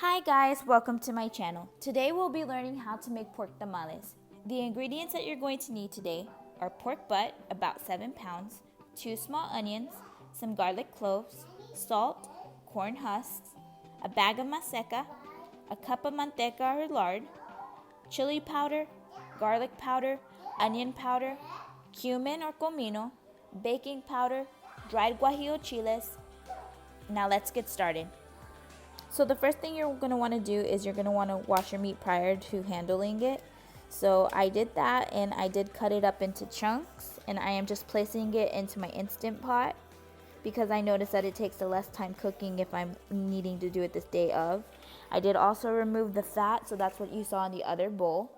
Hi guys, welcome to my channel. Today we'll be learning how to make pork tamales. The ingredients that you're going to need today are pork butt, about 7 pounds, 2 small onions, some garlic cloves, salt, corn husks, a bag of maseca, a cup of manteca or lard, chili powder, garlic powder, onion powder, cumin or comino, baking powder, dried guajillo chiles. Now let's get started. So the first thing you're going to want to do is you're going to want to wash your meat prior to handling it. So I did that, and I did cut it up into chunks, and I am just placing it into my Instant Pot because I noticed that it takes less time cooking if I'm needing to do it this day of. I did also remove the fat, so that's what you saw in the other bowl.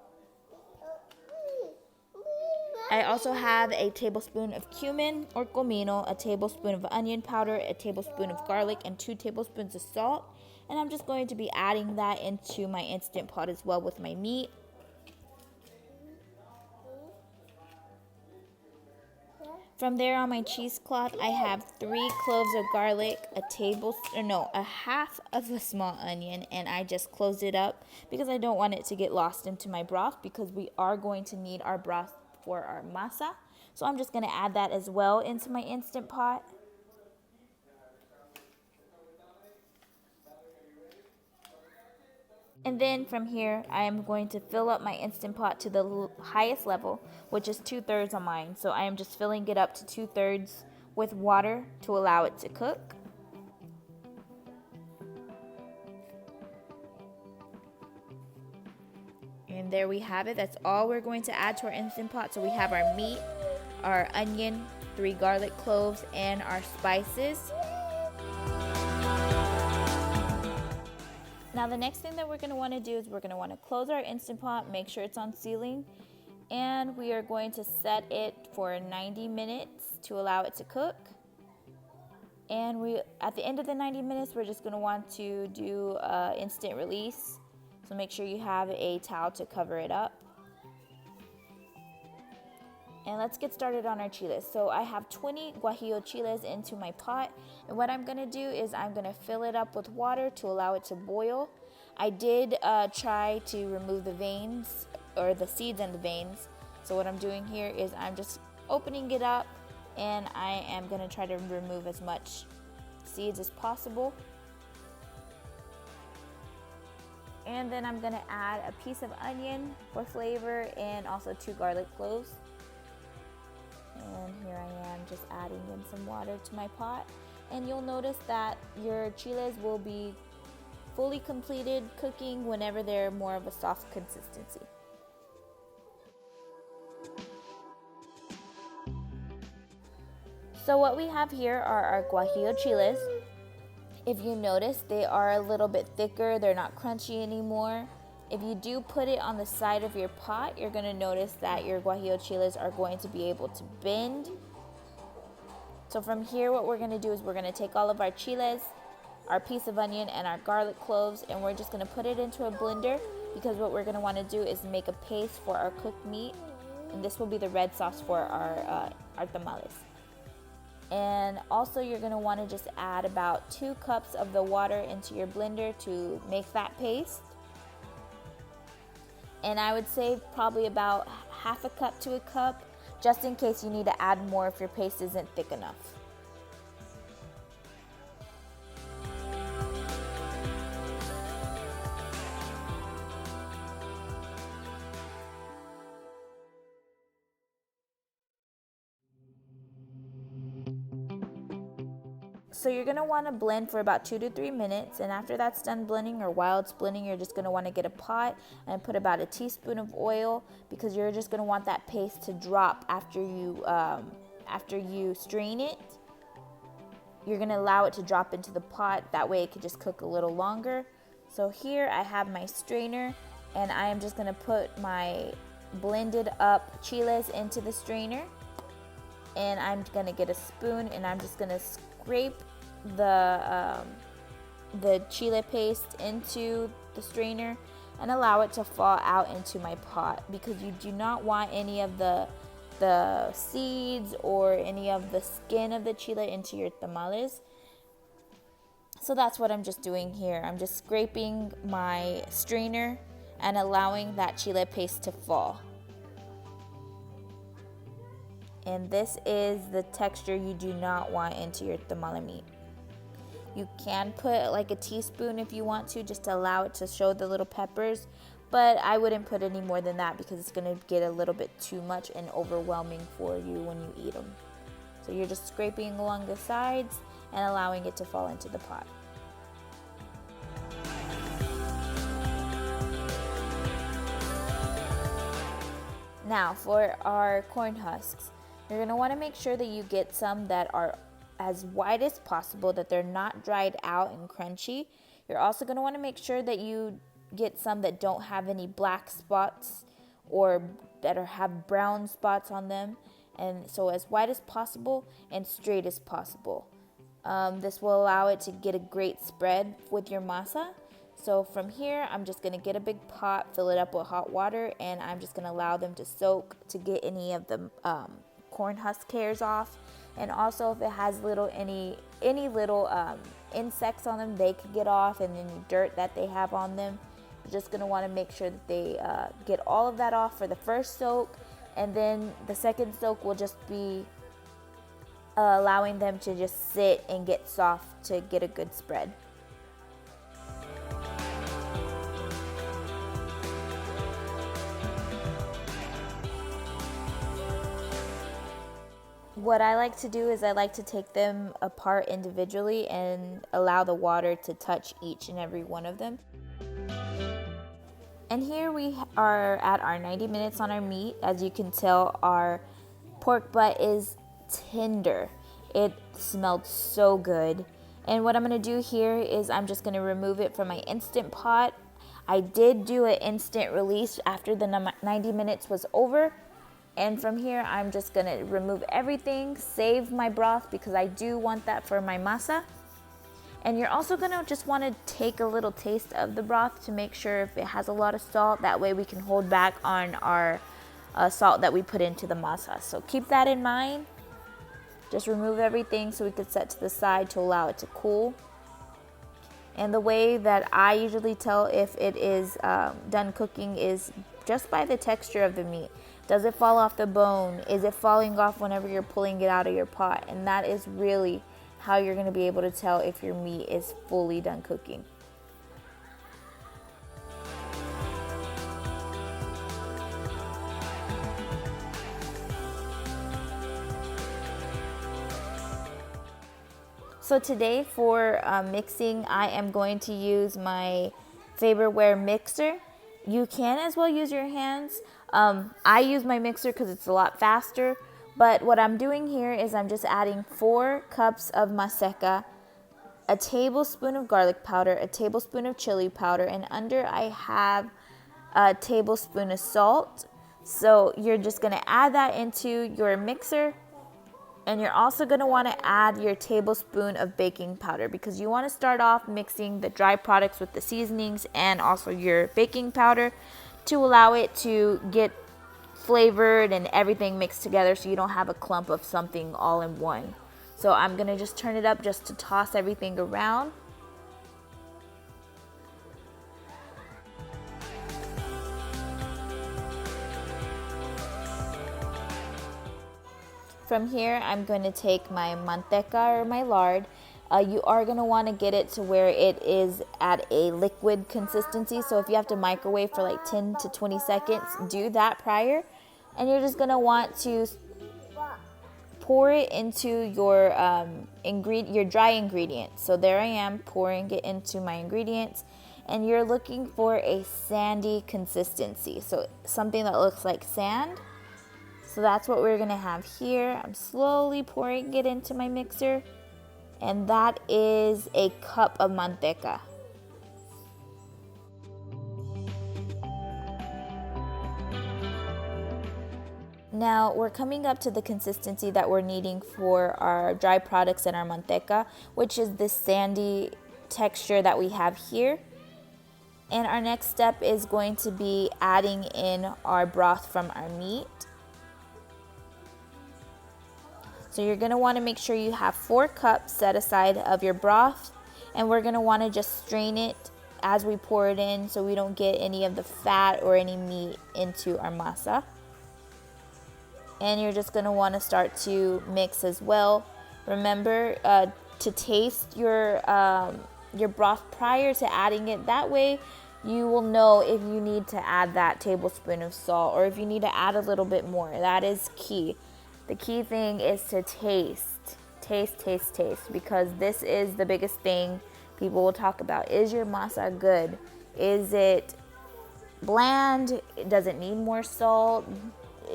I also have a tablespoon of cumin or comino, a tablespoon of onion powder, a tablespoon of garlic, and 2 tablespoons of salt. And I'm just going to be adding that into my Instant Pot as well with my meat. From there, on my cheesecloth, I have 3 cloves of garlic, a half of a small onion, and I just closed it up because I don't want it to get lost into my broth because we are going to need our broth for our masa. So I'm just going to add that as well into my Instant Pot. And then from here, I am going to fill up my Instant Pot to the highest level, which is 2/3 on mine. So I am just filling it up to 2/3 with water to allow it to cook. And there we have it. That's all we're going to add to our Instant Pot. So we have our meat, our onion, 3 garlic cloves, and our spices. Now the next thing that we're going to want to do is we're going to want to close our Instant Pot, make sure it's on sealing, and we are going to set it for 90 minutes to allow it to cook. And at the end of the 90 minutes, we're just going to want to do instant release. So make sure you have a towel to cover it up. And let's get started on our chiles. So I have 20 guajillo chiles into my pot. And what I'm going to do is I'm going to fill it up with water to allow it to boil. I did try to remove the veins, or the seeds and the veins. So what I'm doing here is I'm just opening it up, and I am going to try to remove as much seeds as possible. And then I'm going to add a piece of onion for flavor and also 2 garlic cloves. And here I am just adding in some water to my pot. And you'll notice that your chiles will be fully completed cooking whenever they're more of a soft consistency. So what we have here are our guajillo chiles. If you notice, they are a little bit thicker. They're not crunchy anymore. If you do put it on the side of your pot, you're going to notice that your guajillo chiles are going to be able to bend. So from here, what we're going to do is we're going to take all of our chiles, our piece of onion, and our garlic cloves, and we're just going to put it into a blender because what we're going to want to do is make a paste for our cooked meat. And this will be the red sauce for our tamales. And also you're going to want to just add about 2 cups of the water into your blender to make that paste. And I would say probably about half a cup to a cup, just in case you need to add more if your paste isn't thick enough. So you're going to want to blend for about 2 to 3 minutes, and after that's done blending, or while it's blending, you're just going to want to get a pot and put about a teaspoon of oil because you're just going to want that paste to drop after you strain it. You're going to allow it to drop into the pot, that way it could just cook a little longer. So here I have my strainer, and I am just going to put my blended up chiles into the strainer, and I'm going to get a spoon and I'm just going to scrape the chile paste into the strainer and allow it to fall out into my pot because you do not want any of the seeds or any of the skin of the chile into your tamales. So that's what I'm just doing here. I'm just scraping my strainer and allowing that chile paste to fall. And this is the texture you do not want into your tamale meat. You can put like a teaspoon if you want to, just to allow it to show the little peppers, but I wouldn't put any more than that because it's gonna get a little bit too much and overwhelming for you when you eat them. So you're just scraping along the sides and allowing it to fall into the pot. Now for our corn husks, you're going to want to make sure that you get some that are as white as possible, that they're not dried out and crunchy. You're also going to want to make sure that you get some that don't have any black spots or that have brown spots on them. And so as white as possible and straight as possible. This will allow it to get a great spread with your masa. So from here, I'm just going to get a big pot, fill it up with hot water, and I'm just going to allow them to soak to get any of the corn husk hairs off. And also if it has any little insects on them, they could get off, and any dirt that they have on them. You're just going to want to make sure that they get all of that off for the first soak, and then the second soak will just be allowing them to just sit and get soft to get a good spread. What I like to do is I like to take them apart individually and allow the water to touch each and every one of them. And here we are at our 90 minutes on our meat. As you can tell, our pork butt is tender. It smelled so good. And what I'm going to do here is I'm just going to remove it from my Instant Pot. I did do an instant release after the 90 minutes was over. And from here, I'm just going to remove everything, save my broth because I do want that for my masa. And you're also going to just want to take a little taste of the broth to make sure if it has a lot of salt. That way we can hold back on our salt that we put into the masa. So keep that in mind. Just remove everything so we could set to the side to allow it to cool. And the way that I usually tell if it is done cooking is just by the texture of the meat. Does it fall off the bone? Is it falling off whenever you're pulling it out of your pot? And that is really how you're going to be able to tell if your meat is fully done cooking. So today for mixing, I am going to use my Faberware mixer. You can as well use your hands. I use my mixer because it's a lot faster. But what I'm doing here is I'm just adding 4 cups of Maseca, a tablespoon of garlic powder, a tablespoon of chili powder, and under I have a tablespoon of salt. So you're just going to add that into your mixer. And you're also going to want to add your tablespoon of baking powder because you want to start off mixing the dry products with the seasonings and also your baking powder to allow it to get flavored and everything mixed together so you don't have a clump of something all in one. So I'm going to just turn it up just to toss everything around. From here, I'm going to take my Manteca or my lard. You are going to want to get it to where it is at a liquid consistency. So if you have to microwave for like 10 to 20 seconds, do that prior. And you're just going to want to pour it into your your dry ingredients. So there I am pouring it into my ingredients. And you're looking for a sandy consistency. So something that looks like sand. So that's what we're going to have here. I'm slowly pouring it into my mixer. And that is a cup of manteca. Now we're coming up to the consistency that we're needing for our dry products and our manteca, which is this sandy texture that we have here. And our next step is going to be adding in our broth from our meat. So you're going to want to make sure you have 4 cups set aside of your broth. And we're gonna wanna just strain it as we pour it in so we don't get any of the fat or any meat into our masa. And you're just gonna wanna start to mix as well. Remember to taste your broth prior to adding it. That way you will know if you need to add that tablespoon of salt or if you need to add a little bit more. That is key. The key thing is to taste, because this is the biggest thing people will talk about. Is your masa good? Is it bland? Does it need more salt?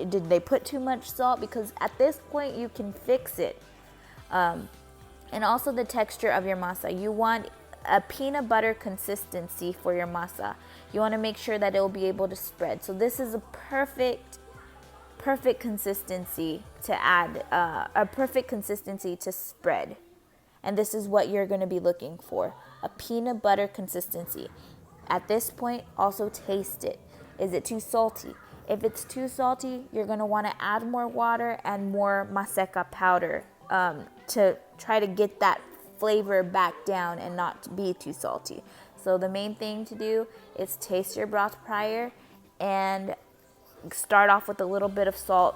Did they put too much salt? Because at this point you can fix it. And also the texture of your masa. You want a peanut butter consistency for your masa. You want to make sure that it will be able to spread. So this is a perfect consistency to add, a perfect consistency to spread. And this is what you're going to be looking for, a peanut butter consistency. At this point, also taste it. Is it too salty? If it's too salty, you're going to want to add more water and more Maseca powder to try to get that flavor back down and not be too salty. So the main thing to do is taste your broth prior and start off with a little bit of salt.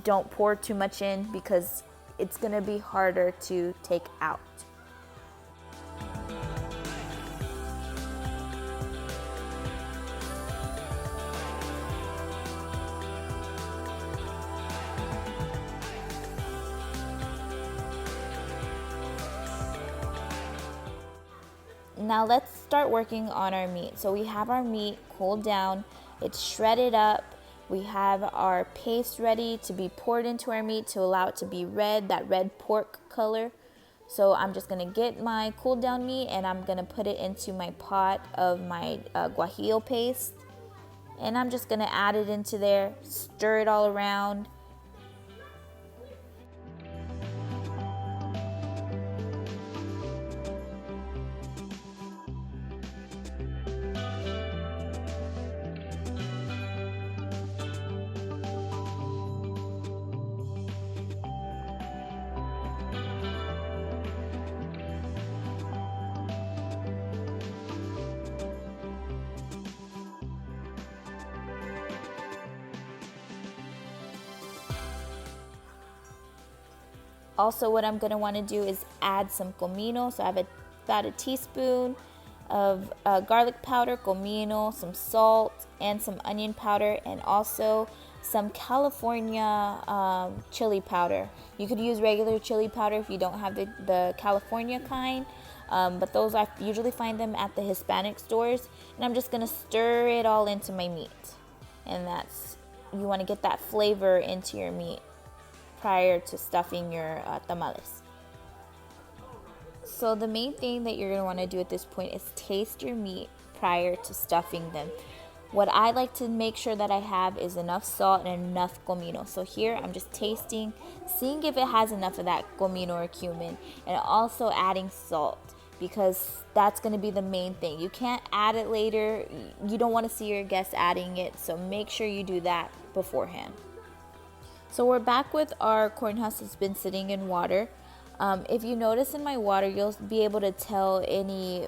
Don't pour too much in because it's going to be harder to take out. Now let's start working on our meat. So we have our meat cooled down, it's shredded up. We have our paste ready to be poured into our meat to allow it to be red, that red pork color. So I'm just gonna get my cooled down meat and I'm gonna put it into my pot of my Guajillo paste. And I'm just gonna add it into there, stir it all around. Also, what I'm gonna wanna do is add some comino. So I have about a teaspoon of garlic powder, comino, some salt, and some onion powder, and also some California chili powder. You could use regular chili powder if you don't have the California kind, but those I usually find them at the Hispanic stores. And I'm just gonna stir it all into my meat. And you wanna get that flavor into your meat prior to stuffing your tamales. So the main thing that you're going to want to do at this point is taste your meat prior to stuffing them. What I like to make sure that I have is enough salt and enough comino. So here I'm just tasting, seeing if it has enough of that comino or cumin, and also adding salt, because that's going to be the main thing. You can't add it later. You don't want to see your guests adding it, so make sure you do that beforehand. So we're back with our corn husk that's been sitting in water. If you notice in my water, you'll be able to tell any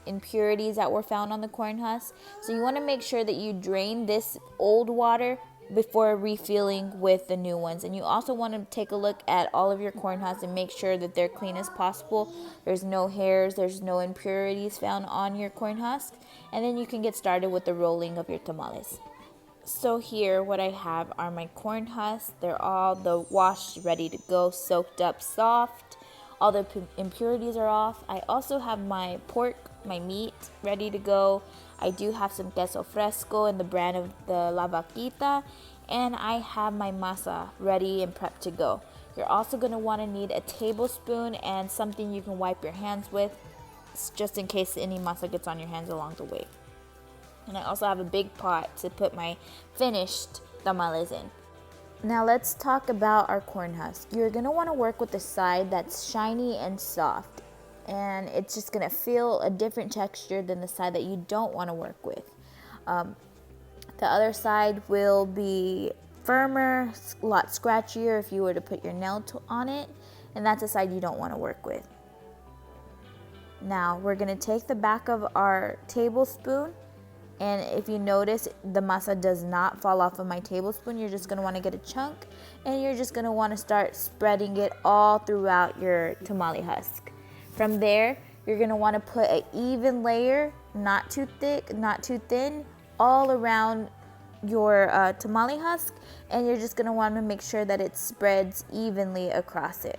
impurities that were found on the corn husk. So you want to make sure that you drain this old water before refilling with the new ones. And you also want to take a look at all of your corn husks and make sure that they're clean as possible. There's no hairs, there's no impurities found on your corn husk. And then you can get started with the rolling of your tamales. So here what I have are my corn husks. They're all washed, ready to go, soaked up, soft. All the impurities are off. I also have my pork, my meat, ready to go. I do have some queso fresco in the brand of the La Vaquita. And I have my masa ready and prepped to go. You're also going to want to need a tablespoon and something you can wipe your hands with, just in case any masa gets on your hands along the way. And I also have a big pot to put my finished tamales in. Now let's talk about our corn husk. You're going to want to work with the side that's shiny and soft. And it's just going to feel a different texture than the side that you don't want to work with. The other side will be firmer, a lot scratchier if you were to put your nail on it. And that's the side you don't want to work with. Now we're gonna take the back of our tablespoon, and if you notice the masa does not fall off of my tablespoon, you're just gonna wanna get a chunk and you're just gonna wanna start spreading it all throughout your tamale husk. From there, you're gonna wanna put an even layer, not too thick, not too thin, all around your tamale husk, and you're just gonna wanna make sure that it spreads evenly across it.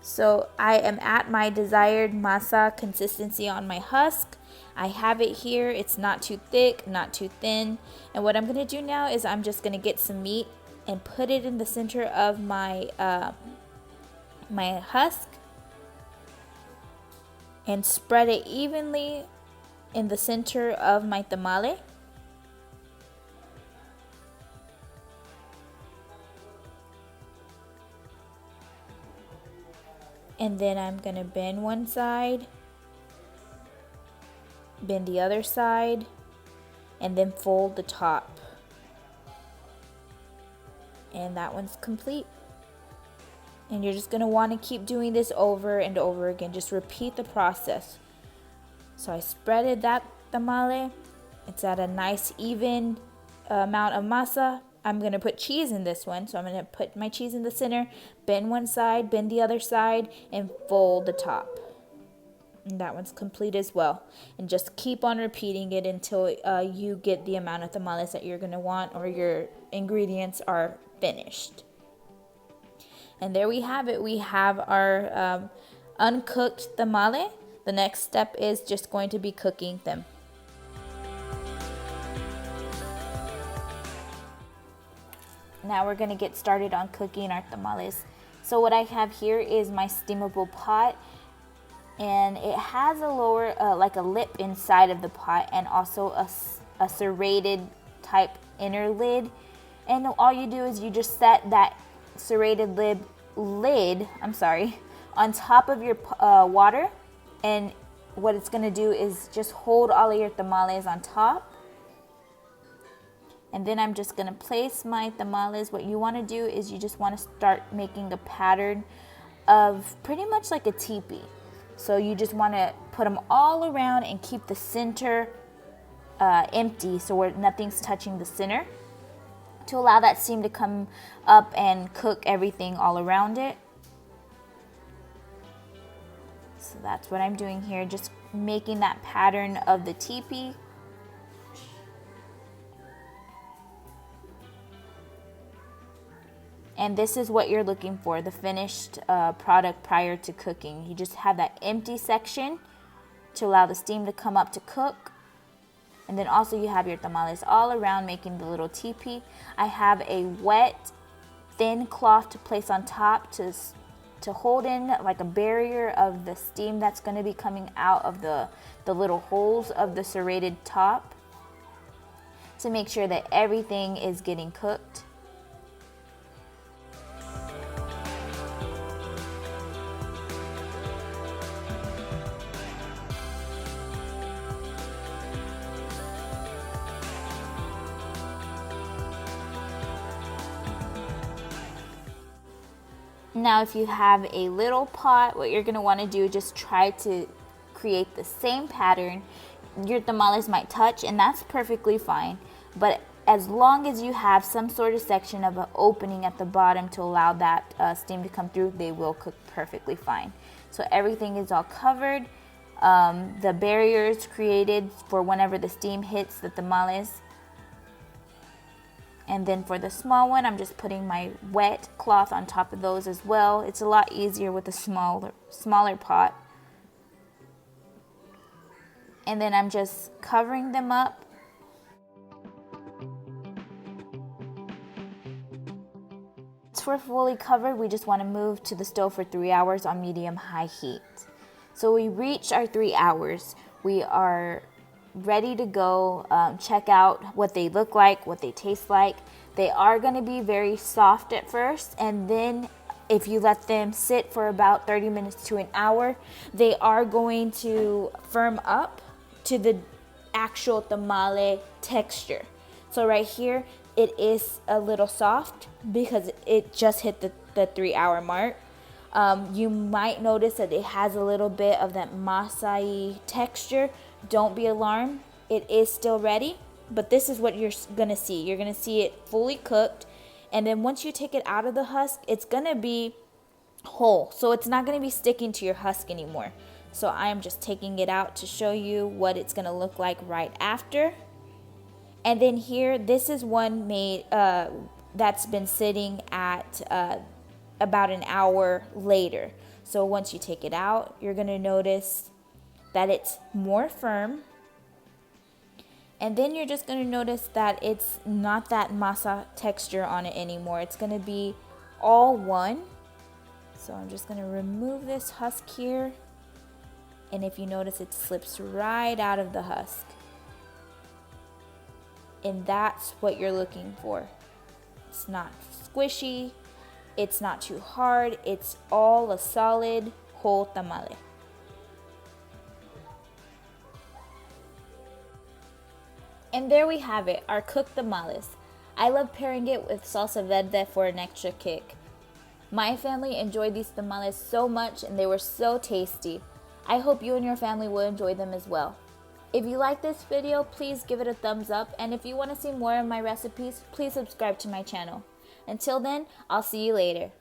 So I am at my desired masa consistency on my husk. I have it here. It's not too thick, not too thin. And what I'm gonna do now is I'm just gonna get some meat and put it in the center of my my husk and spread it evenly in the center of my tamale. And then I'm gonna bend one side, bend the other side, and then fold the top. And that one's complete. And you're just gonna wanna keep doing this over and over again. Just repeat the process. So I spreaded that tamale. It's at a nice even amount of masa. I'm gonna put cheese in this one, so I'm gonna put my cheese in the center, bend one side, bend the other side, and fold the top. And that one's complete as well. And just keep on repeating it until you get the amount of tamales that you're gonna want or your ingredients are finished. And there we have it. We have our uncooked tamale. The next step is just going to be cooking them. Now we're gonna get started on cooking our tamales. So what I have here is my steamable pot, and it has a lower, like a lip inside of the pot, and also a serrated type inner lid. And all you do is you just set that serrated lid on top of your water, and what it's gonna do is just hold all of your tamales on top. And then I'm just gonna place my tamales. What you wanna do is you just wanna start making a pattern of pretty much like a teepee. So you just wanna put them all around and keep the center empty, so where nothing's touching the center, to allow that steam to come up and cook everything all around it. So that's what I'm doing here, just making that pattern of the teepee. And this is what you're looking for, the finished product prior to cooking. You just have that empty section to allow the steam to come up to cook. And then also you have your tamales all around making the little teepee. I have a wet, thin cloth to place on top to hold in like a barrier of the steam that's gonna be coming out of the little holes of the serrated top, to make sure that everything is getting cooked. Now if you have a little pot, what you're gonna wanna do is just try to create the same pattern. Your tamales might touch, and that's perfectly fine, but as long as you have some sort of section of an opening at the bottom to allow that steam to come through, they will cook perfectly fine. So everything is all covered. The barriers created for whenever the steam hits the tamales. And then for the small one, I'm just putting my wet cloth on top of those as well. It's a lot easier with a smaller pot. And then I'm just covering them up. Once we're fully covered, we just want to move to the stove for 3 hours on medium-high heat. So we reached our 3 hours. We are ready to go. Check out what they look like, what they taste like. They are going to be very soft at first, and then if you let them sit for about 30 minutes to an hour, they are going to firm up to the actual tamale texture. So right here, it is a little soft because it just hit the 3-hour mark. You might notice that it has a little bit of that Masa texture. Don't be alarmed. It is still ready, but this is what you're gonna see. You're gonna see it fully cooked. And then once you take it out of the husk, it's gonna be whole. So it's not gonna be sticking to your husk anymore. So I am just taking it out to show you what it's gonna look like right after. And then here, this is one made that's been sitting at about an hour later. So once you take it out, you're gonna notice that it's more firm. And then you're just gonna notice that it's not that masa texture on it anymore. It's gonna be all one. So I'm just gonna remove this husk here. And if you notice, it slips right out of the husk. And that's what you're looking for. It's not squishy. It's not too hard. It's all a solid whole tamale. And there we have it, our cooked tamales. I love pairing it with salsa verde for an extra kick. My family enjoyed these tamales so much and they were so tasty. I hope you and your family will enjoy them as well. If you like this video, please give it a thumbs up, and if you want to see more of my recipes, please subscribe to my channel. Until then, I'll see you later.